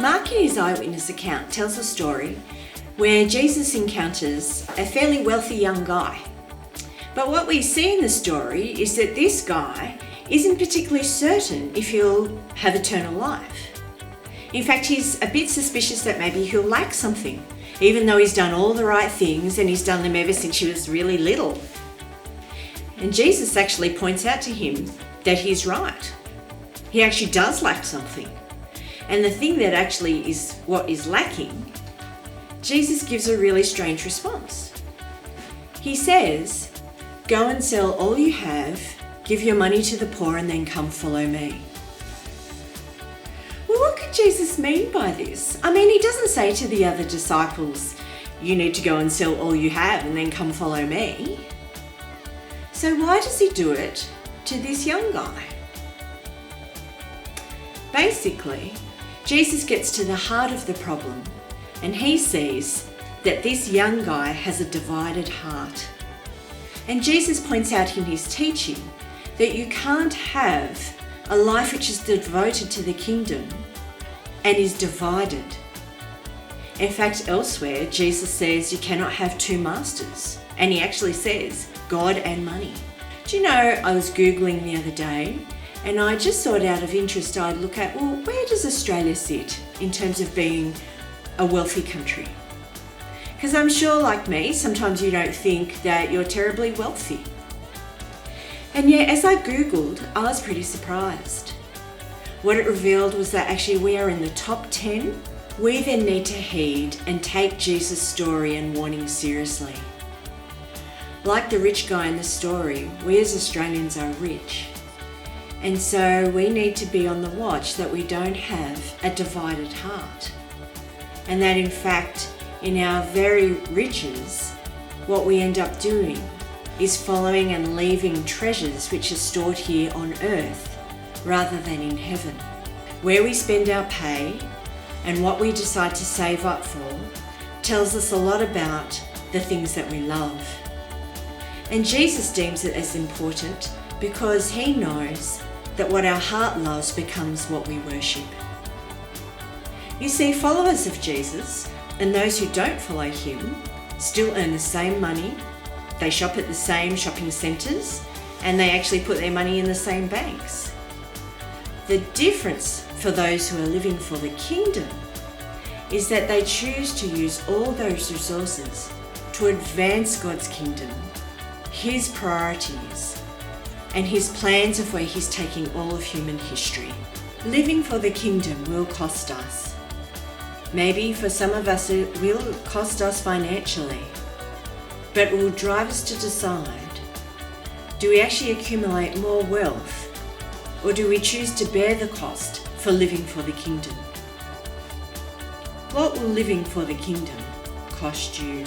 Mark, in his eyewitness account, tells a story where Jesus encounters a fairly wealthy young guy. But what we see in the story is that this guy isn't particularly certain if he'll have eternal life. In fact, he's a bit suspicious that maybe he'll lack something, even though he's done all the right things and he's done them ever since he was really little. And Jesus actually points out to him that he's right. He actually does lack something. And the thing that actually is what is lacking, Jesus gives a really strange response. He says, "Go and sell all you have, give your money to the poor, and then come follow me." Well, what could Jesus mean by this? I mean, he doesn't say to the other disciples, "You need to go and sell all you have and then come follow me." So why does he do it to this young guy? Basically, Jesus gets to the heart of the problem, and he sees that this young guy has a divided heart. And Jesus points out in his teaching that you can't have a life which is devoted to the kingdom and is divided. In fact, elsewhere, Jesus says you cannot have two masters. And he actually says, God and money. Do you know, I was Googling the other day, and I just thought out of interest I'd look at, well, where does Australia sit in terms of being a wealthy country? Because I'm sure, like me, sometimes you don't think that you're terribly wealthy. And yet, as I Googled, I was pretty surprised. What it revealed was that actually we are in the top 10. We then need to heed and take Jesus' story and warning seriously. Like the rich guy in the story, we as Australians are rich. And so we need to be on the watch that we don't have a divided heart. And that in fact, in our very riches, what we end up doing is following and leaving treasures which are stored here on earth rather than in heaven. Where we spend our pay and what we decide to save up for tells us a lot about the things that we love. And Jesus deems it as important because he knows that what our heart loves becomes what we worship. You see, followers of Jesus and those who don't follow him still earn the same money, they shop at the same shopping centres, and they actually put their money in the same banks. The difference for those who are living for the kingdom is that they choose to use all those resources to advance God's kingdom, his priorities, and his plans of where he's taking all of human history. Living for the kingdom will cost us. Maybe for some of us it will cost us financially, but it will drive us to decide, do we actually accumulate more wealth, or do we choose to bear the cost for living for the kingdom? What will living for the kingdom cost you?